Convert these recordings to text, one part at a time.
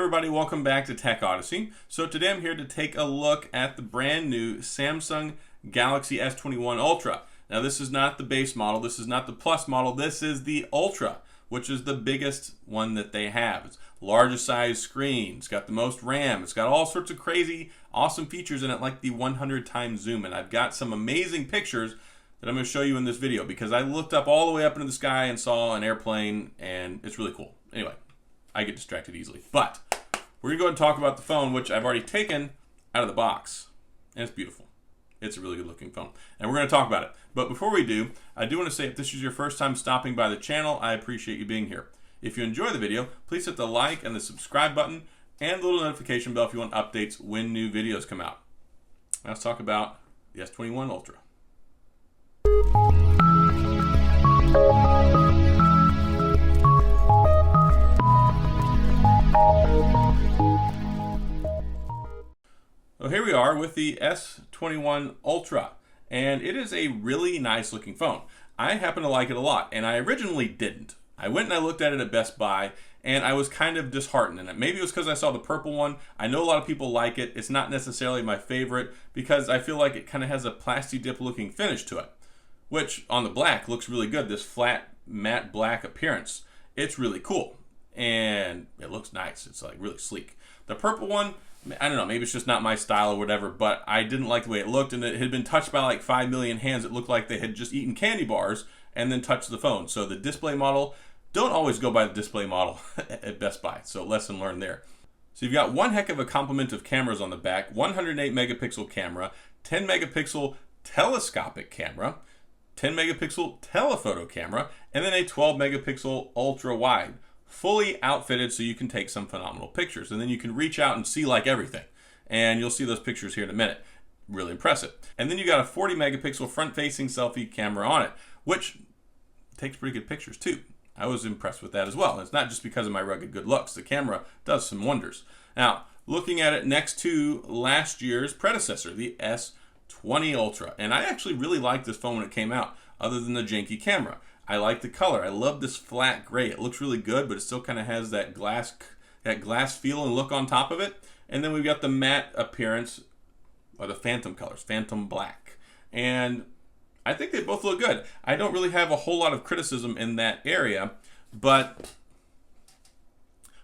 everybody, welcome back to Tech Odyssey. So today I'm here to take a look at the brand new Samsung Galaxy S21 Ultra. Now this is not the base model, this is not the Plus model, this is the Ultra, which is the biggest one that they have. It's largest size screen, it's got the most RAM, it's got all sorts of crazy, awesome features in it like the 100 times zoom. And I've got some amazing pictures that I'm going to show you in this video because I looked up all the way up into the sky and saw an airplane and it's really cool. Anyway, I get distracted easily. But we're going to go ahead and talk about the phone, which I've already taken out of the box. And it's beautiful. It's a really good looking phone. And we're going to talk about it. But before we do, I do want to say if this is your first time stopping by the channel, I appreciate you being here. If you enjoy the video, please hit the like and the subscribe button and the little notification bell if you want updates when new videos come out. Now let's talk about the S21 Ultra. So here we are with the S21 Ultra, and it is a really nice looking phone. I happen to like it a lot, and I originally didn't. I went and I looked at it at Best Buy, and I was kind of disheartened in it. Maybe it was because I saw the purple one. I know a lot of people like it. It's not necessarily my favorite because I feel like it kind of has a plasti dip looking finish to it, which on the black looks really good. This flat matte black appearance. It's really cool, and it looks nice. It's like really sleek. The purple one, I don't know, maybe it's just not my style or whatever, but I didn't like the way it looked, and it had been touched by like 5 million hands. It looked like they had just eaten candy bars and then touched the phone. So the display model, don't always go by the display model at Best Buy. So lesson learned there. So you've got one heck of a complement of cameras on the back, 108 megapixel camera, 10 megapixel telescopic camera, 10 megapixel telephoto camera, and then a 12 megapixel ultra wide. Fully outfitted so you can take some phenomenal pictures, and then you can reach out and see like everything, and you'll see those pictures here in a minute. Really impressive. And then you got a 40 megapixel front facing selfie camera on it, which takes pretty good pictures too. I was impressed with that as well. It's not just because of my rugged good looks. The camera does some wonders. Now looking at it next to last year's predecessor, the S20 Ultra, and I actually really liked this phone when it came out, other than the janky camera. I like the color. I love this flat gray. It looks really good, but it still kind of has that glass feel and look on top of it. And then we've got the matte appearance, or the phantom colors, phantom black. And I think they both look good. I don't really have a whole lot of criticism in that area, but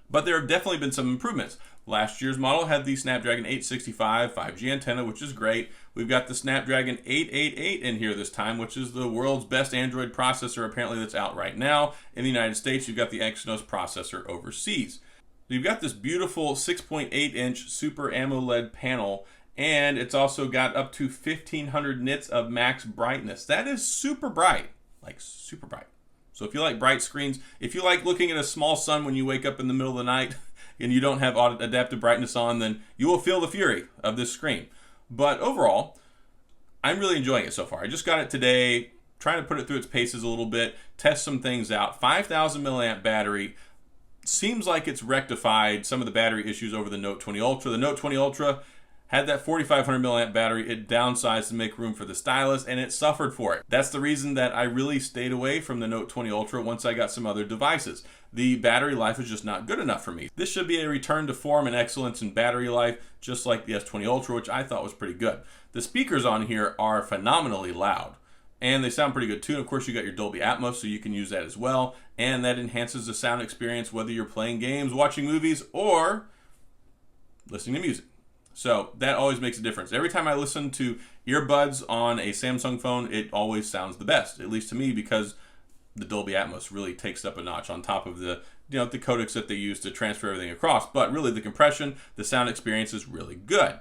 there have definitely been some improvements. Last year's model had the Snapdragon 865 5G antenna, which is great. We've got the Snapdragon 888 in here this time, which is the world's best Android processor apparently that's out right now. In the United States, you've got the Exynos processor overseas. You've got this beautiful 6.8-inch Super AMOLED panel, and it's also got up to 1500 nits of max brightness. That is super bright, like super bright. So if you like bright screens, if you like looking at a small sun when you wake up in the middle of the night, and you don't have adaptive brightness on, then you will feel the fury of this screen. But overall, I'm really enjoying it so far. I just got it today, trying to put it through its paces a little bit, test some things out. 5,000 milliamp battery. Seems like it's rectified some of the battery issues over the Note 20 Ultra. The Note 20 Ultra had that 4,500 milliamp battery. It downsized to make room for the stylus, and it suffered for it. That's the reason that I really stayed away from the Note 20 Ultra once I got some other devices. The battery life is just not good enough for me. This should be a return to form and excellence in battery life, just like the S20 Ultra, which I thought was pretty good. The speakers on here are phenomenally loud, and they sound pretty good too. And of course, you got your Dolby Atmos, so you can use that as well, and that enhances the sound experience whether you're playing games, watching movies, or listening to music. So that always makes a difference. Every time I listen to earbuds on a Samsung phone, it always sounds the best, at least to me, because the Dolby Atmos really takes it up a notch on top of the, the codecs that they use to transfer everything across. But really the compression, the sound experience is really good.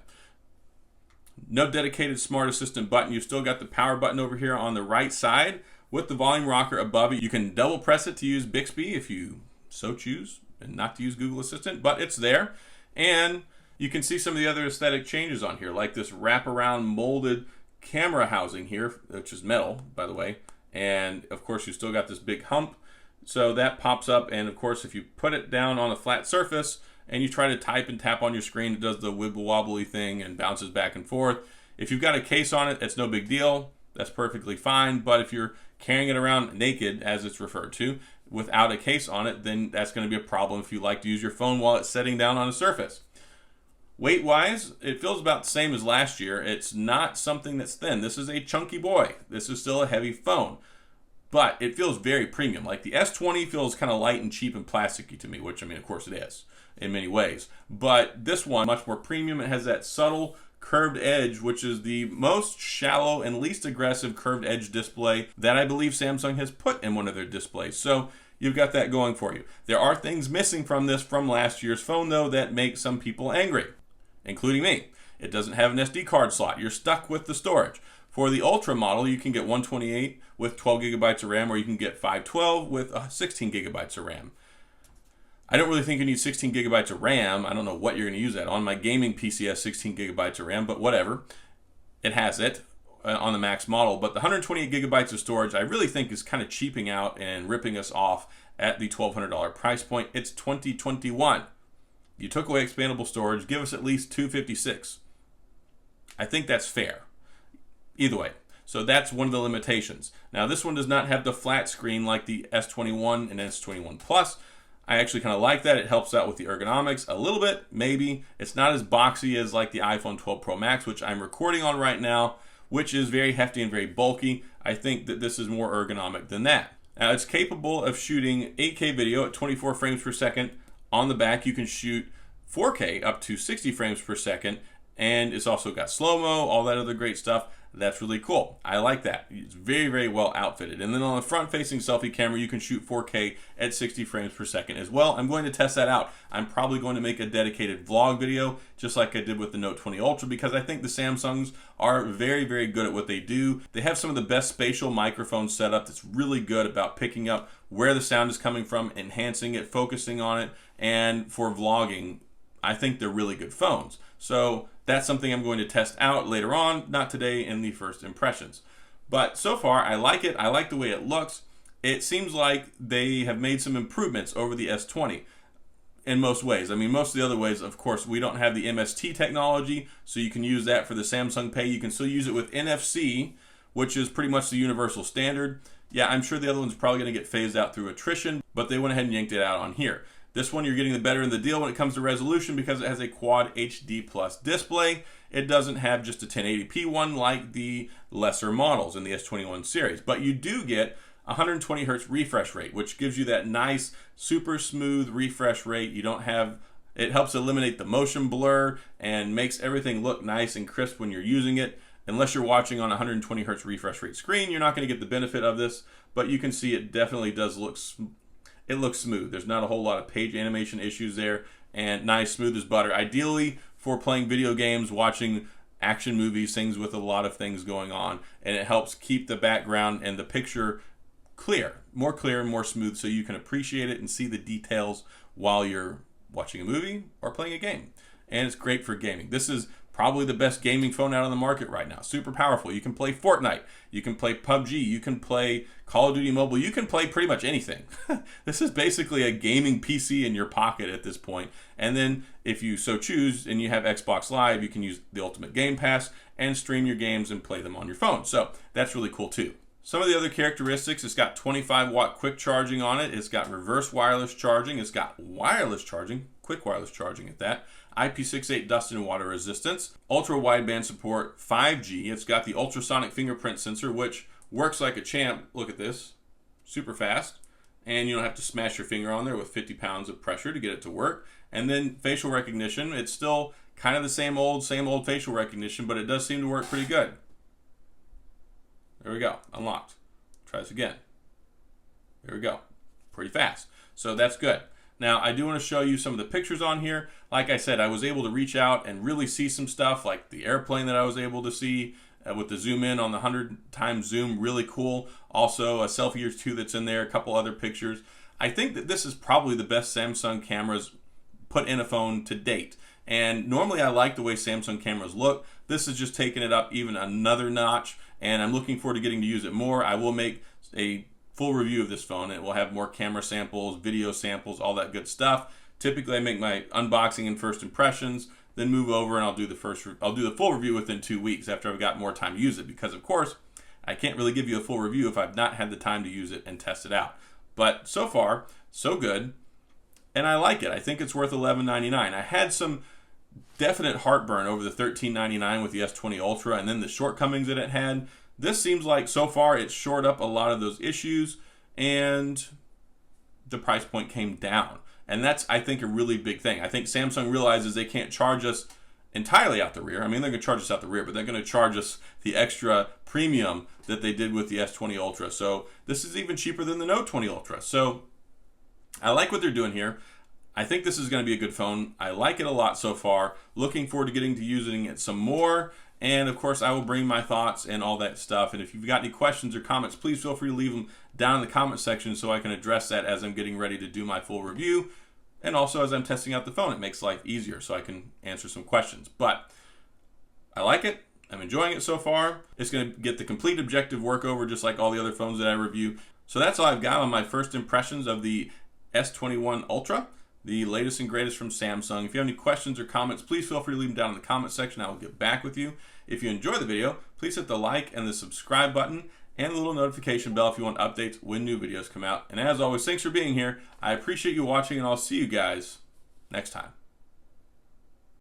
No dedicated smart assistant button. You've still got the power button over here on the right side with the volume rocker above it. You can double press it to use Bixby if you so choose, and not to use Google Assistant, but it's there. And you can see some of the other aesthetic changes on here, like this wraparound molded camera housing here, which is metal, by the way. And of course, you still got this big hump. So that pops up. And of course, if you put it down on a flat surface and you try to type and tap on your screen, it does the wibble wobbly thing and bounces back and forth. If you've got a case on it, it's no big deal. That's perfectly fine. But if you're carrying it around naked, as it's referred to, without a case on it, then that's going to be a problem if you like to use your phone while it's setting down on a surface. Weight-wise, it feels about the same as last year. It's not something that's thin. This is a chunky boy. This is still a heavy phone. But it feels very premium. Like the S20 feels kind of light and cheap and plasticky to me, which, I mean, of course it is in many ways. But this one, much more premium. It has that subtle curved edge, which is the most shallow and least aggressive curved edge display that I believe Samsung has put in one of their displays. So you've got that going for you. There are things missing from this from last year's phone, though, that make some people angry, including me. It doesn't have an SD card slot. You're stuck with the storage. For the Ultra model, you can get 128 with 12 gigabytes of RAM, or you can get 512 with 16 gigabytes of RAM. I don't really think you need 16 gigabytes of RAM. I don't know what you're going to use that on. My gaming PC has 16 gigabytes of RAM, but whatever. It has it on the Max model. But the 128 gigabytes of storage, I really think is kind of cheaping out and ripping us off at the $1,200 price point. It's 2021. You took away expandable storage. Give us at least 256. I think that's fair. Either way. So that's one of the limitations. Now, this one does not have the flat screen like the S21 and S21 Plus. I actually kind of like that. It helps out with the ergonomics a little bit, maybe. It's not as boxy as like the iPhone 12 Pro Max, which I'm recording on right now, which is very hefty and very bulky. I think that this is more ergonomic than that. Now, it's capable of shooting 8K video at 24 frames per second. On the back, you can shoot 4K up to 60 frames per second, and it's also got slow-mo, all that other great stuff. That's really cool. I like that. It's very, very well outfitted. And then on the front-facing selfie camera, you can shoot 4K at 60 frames per second as well. I'm going to test that out. I'm probably going to make a dedicated vlog video, just like I did with the Note 20 Ultra, because I think the Samsungs are very, very good at what they do. They have some of the best spatial microphone setup that's really good about picking up where the sound is coming from, enhancing it, focusing on it, and for vlogging, I think they're really good phones. So that's something I'm going to test out later on, not today in the first impressions. But so far, I like it. I like the way it looks. It seems like they have made some improvements over the S20 in most ways. I mean, most of the other ways, of course, we don't have the MST technology, so you can use that for the Samsung Pay. You can still use it with NFC, which is pretty much the universal standard. Yeah, I'm sure the other one's probably going to get phased out through attrition, but they went ahead and yanked it out on here. This one, you're getting the better of the deal when it comes to resolution because it has a Quad HD Plus display. It doesn't have just a 1080p one like the lesser models in the S21 series, but you do get 120 hertz refresh rate, which gives you that nice, super smooth refresh rate. You don't have, it helps eliminate the motion blur and makes everything look nice and crisp when you're using it. Unless you're watching on a 120 hertz refresh rate screen, you're not going to get the benefit of this, but you can see it definitely does look it looks smooth. There's not a whole lot of page animation issues there, and nice, smooth as butter. Ideally for playing video games, watching action movies, things with a lot of things going on, and it helps keep the background and the picture clear and more smooth so you can appreciate it and see the details while you're watching a movie or playing a game. And it's great for gaming. This is probably the best gaming phone out on the market right now. Super powerful. You can play Fortnite. You can play PUBG. You can play Call of Duty Mobile. You can play pretty much anything. This is basically a gaming PC in your pocket at this point. And then if you so choose and you have Xbox Live, you can use the Ultimate Game Pass and stream your games and play them on your phone. So that's really cool too. Some of the other characteristics, it's got 25 watt quick charging on it. It's got reverse wireless charging. It's got wireless charging, quick wireless charging at that. IP68 dust and water resistance, ultra wideband support, 5G. It's got the ultrasonic fingerprint sensor, which works like a champ. Look at this, super fast. And you don't have to smash your finger on there with 50 pounds of pressure to get it to work. And then facial recognition, it's still kind of the same old facial recognition, but it does seem to work pretty good. There we go, unlocked. Try this again. There we go, pretty fast. So that's good. Now, I do want to show you some of the pictures on here. Like I said, I was able to reach out and really see some stuff, like the airplane that I was able to see with the zoom in on the 100 times zoom, really cool. Also, a selfie or two that's in there, a couple other pictures. I think that this is probably the best Samsung cameras put in a phone to date. And normally I like the way Samsung cameras look. This is just taking it up even another notch, and I'm looking forward to getting to use it more. I will make a full review of this phone. It will have more camera samples, video samples, all that good stuff. Typically I make my unboxing and first impressions, then move over and I'll do the full review within 2 weeks after I've got more time to use it, because of course I can't really give you a full review if I've not had the time to use it and test it out. But so far, so good. And I like it. I think it's worth $11.99. I had some definite heartburn over the $13.99 with the S20 Ultra and then the shortcomings that it had. This seems like so far it's shored up a lot of those issues and the price point came down. And that's, I think, a really big thing. I think Samsung realizes they can't charge us entirely out the rear. I mean, they're going to charge us out the rear, but they're going to charge us the extra premium that they did with the S20 Ultra. So this is even cheaper than the Note 20 Ultra. So I like what they're doing here. I think this is going to be a good phone. I like it a lot so far. Looking forward to getting to using it some more. And of course, I will bring my thoughts and all that stuff. And if you've got any questions or comments, please feel free to leave them down in the comment section so I can address that as I'm getting ready to do my full review. And also as I'm testing out the phone, it makes life easier so I can answer some questions. But I like it. I'm enjoying it so far. It's going to get the complete objective workover just like all the other phones that I review. So that's all I've got on my first impressions of the S21 Ultra, the latest and greatest from Samsung. If you have any questions or comments, please feel free to leave them down in the comment section. I will get back with you. If you enjoy the video, please hit the like and the subscribe button and the little notification bell if you want updates when new videos come out. And as always, thanks for being here. I appreciate you watching, and I'll see you guys next time.